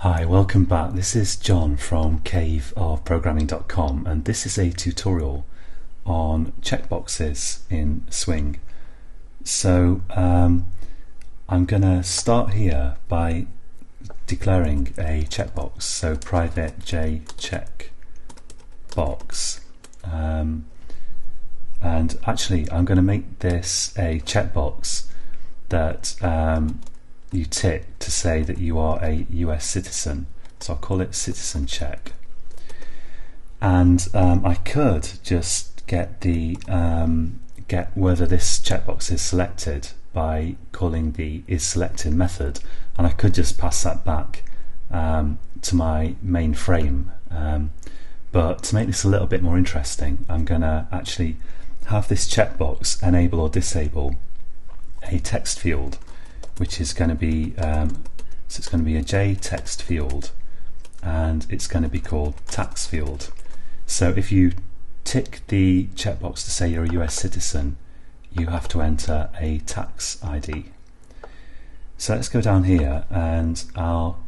Hi, welcome back. This is John from caveofprogramming.com, and this is a tutorial on checkboxes in Swing. So I'm going to start here by declaring a checkbox. So private j checkbox, and actually I'm going to make this a checkbox that you tick to say that you are a US citizen. So I'll call it citizen check. And I could just get the get whether this checkbox is selected by calling the isSelected method, and I could just pass that back to my main frame. But to make this a little bit more interesting, I'm going to actually have this checkbox enable or disable a text field, which is going to be so it's going to be a J text field, and it's going to be called tax field. So if you tick the checkbox to say you're a US citizen, you have to enter a tax ID. So let's go down here, and I'll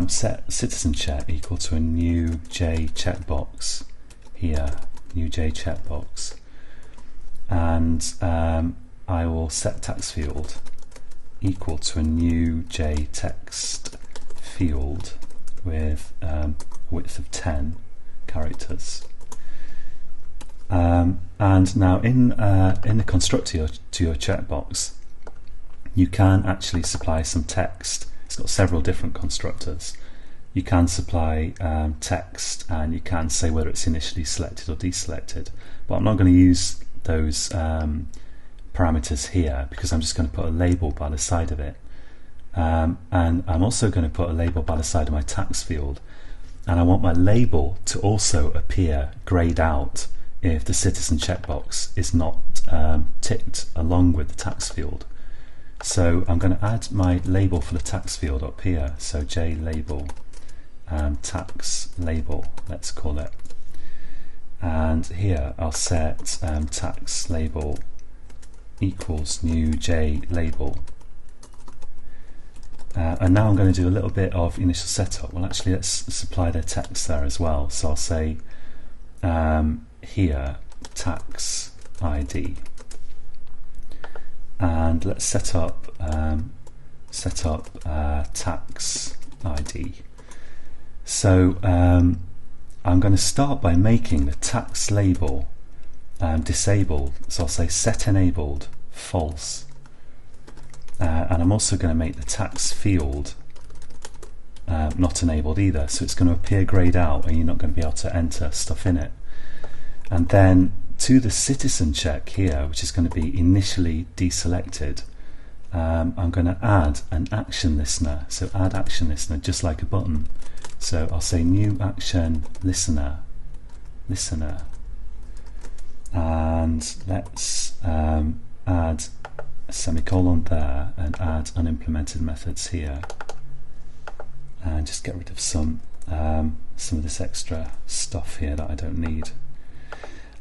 set citizen check equal to a new J checkbox here, new J checkbox, and I will set tax field equal to a new J text field with width of 10 characters. And now in the constructor to your checkbox, you can actually supply some text. It's got several different constructors. You can supply text, and you can say whether it's initially selected or deselected. But I'm not going to use those parameters here, because I'm just going to put a label by the side of it, and I'm also going to put a label by the side of my tax field, and I want my label to also appear grayed out if the citizen checkbox is not ticked along with the tax field. So I'm going to add my label for the tax field up here, so J label, tax label, let's call it, and here I'll set tax label equals new J label, and now I'm going to do a little bit of initial setup. Well, actually, let's supply the text there as well. So I'll say here tax ID, and let's set up tax ID. So I'm going to start by making the tax label disabled, so I'll say set enabled false, and I'm also going to make the tax field not enabled either, so it's going to appear grayed out and you're not going to be able to enter stuff in it. And then to the citizen check here, which is going to be initially deselected, I'm going to add an action listener. So add action listener, just like a button. So I'll say new action listener, and let's add a semicolon there and add unimplemented methods here, and just get rid of some of this extra stuff here that I don't need.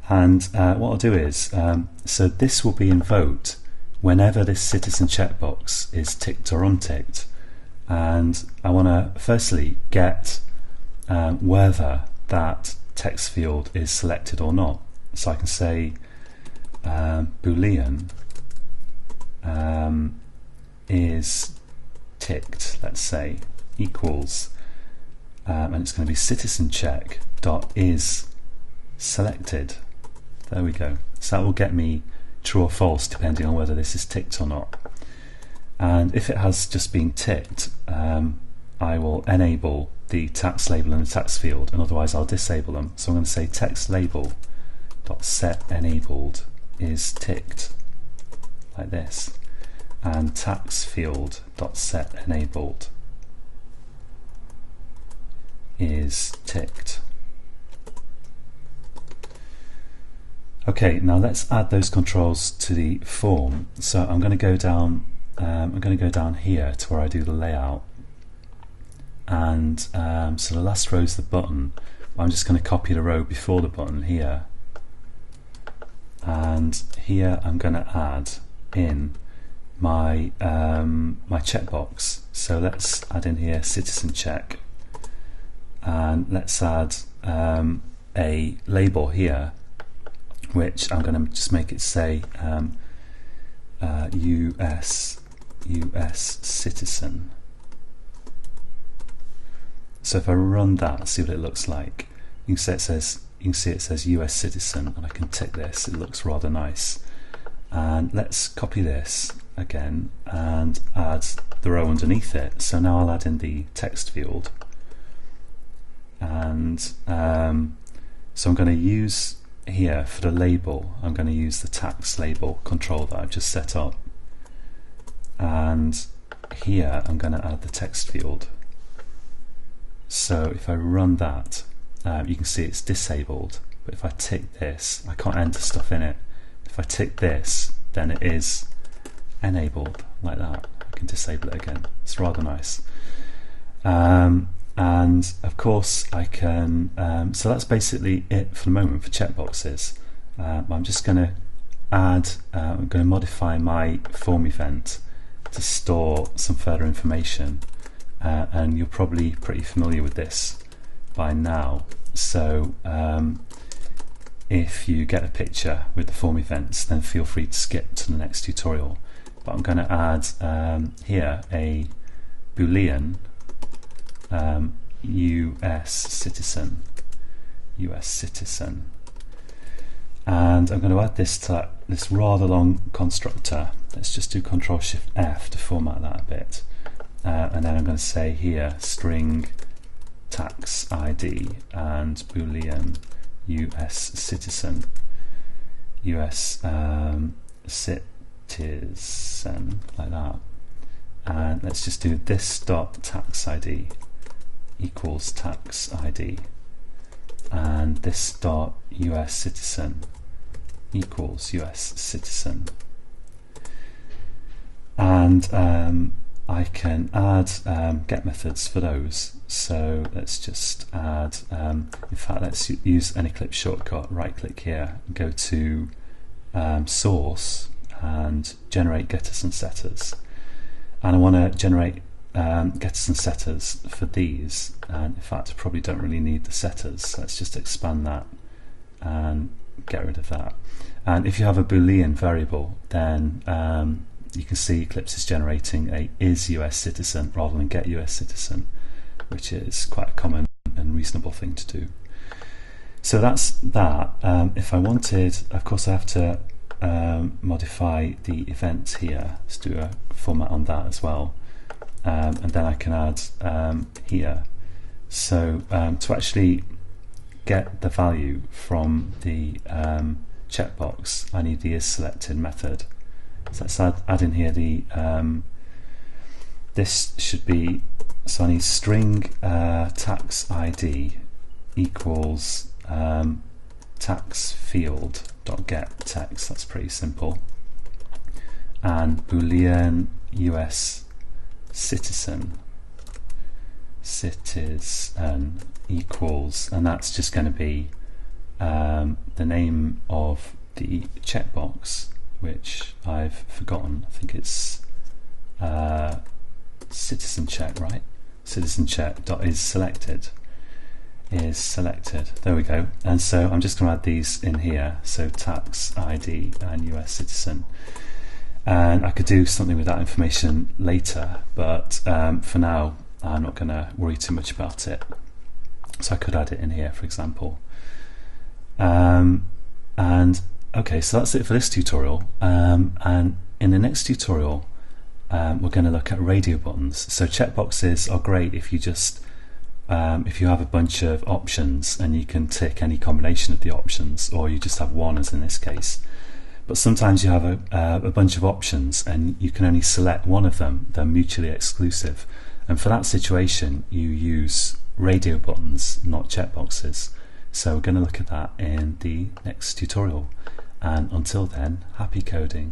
And what I'll do is, so this will be invoked whenever this citizen checkbox is ticked or unticked, and I want to firstly get whether that text field is selected or not. So I can say boolean is ticked, let's say, equals, and it's going to be citizen check dot is selected. There we go. So that will get me true or false depending on whether this is ticked or not. And if it has just been ticked, I will enable the tax label and the tax field, and otherwise I'll disable them. So I'm going to say text label dot set enabled is ticked, like this, and tax field dot set enabled is ticked. Okay, now let's add those controls to the form. So I'm going to go down. I'm going to go down here to where I do the layout, and so the last row is the button. I'm just going to copy the row before the button here, and here I'm going to add in my my checkbox. So let's add in here citizen check, and let's add a label here, which I'm going to just make it say US citizen. So if I run that, see what it looks like. You can see it says US citizen, and I can tick this. It looks rather nice. And let's copy this again and add the row underneath it. So now I'll add in the text field, and so I'm going to use here for the label, I'm going to use the tax label control that I've just set up, and here I'm going to add the text field. So if I run that, you can see it's disabled, but if I tick this, I can't enter stuff in it. If I tick this, then it is enabled like that. I can disable it again. It's rather nice. And of course I can, so that's basically it for the moment for checkboxes. I'm just going to add, I'm going to modify my form event to store some further information, and you're probably pretty familiar with this by now. So if you get a picture with the form events, then feel free to skip to the next tutorial. But I'm going to add here a Boolean US citizen, and I'm going to add this to this rather long constructor. Let's just do Ctrl+Shift+F to format that a bit, and then I'm going to say here string tax ID and Boolean US citizen, US citizen, like that. And let's just do this dot tax ID equals tax ID, and this dot US citizen equals US citizen. And I can add get methods for those. So let's just add, in fact let's use an Eclipse shortcut, right click here, go to source and generate getters and setters. And I want to generate getters and setters for these, and in fact I probably don't really need the setters, so let's just expand that and get rid of that. And if you have a Boolean variable, then you can see Eclipse is generating a is US citizen rather than get US citizen, which is quite a common and reasonable thing to do. So that's that. If I wanted, of course I have to modify the events here. Let's do a format on that as well. And then I can add here. So to actually get the value from the checkbox, I need the isSelected method. So let's add in here the this should be, so I need string tax ID equals tax field dot get text. That's pretty simple. And Boolean US citizen equals, and that's just going to be the name of the checkbox, which I've forgotten. I think it's citizen check, right? Citizen check dot is selected. There we go. And so I'm just going to add these in here. So tax ID and US citizen. And I could do something with that information later, but for now I'm not going to worry too much about it. So I could add it in here, for example. And okay, so that's it for this tutorial. And in the next tutorial, we're going to look at radio buttons. So checkboxes are great if you just if you have a bunch of options and you can tick any combination of the options, or you just have one, as in this case. But sometimes you have a bunch of options and you can only select one of them. They're mutually exclusive. And for that situation, you use radio buttons, not checkboxes. So we're going to look at that in the next tutorial. And until then, happy coding.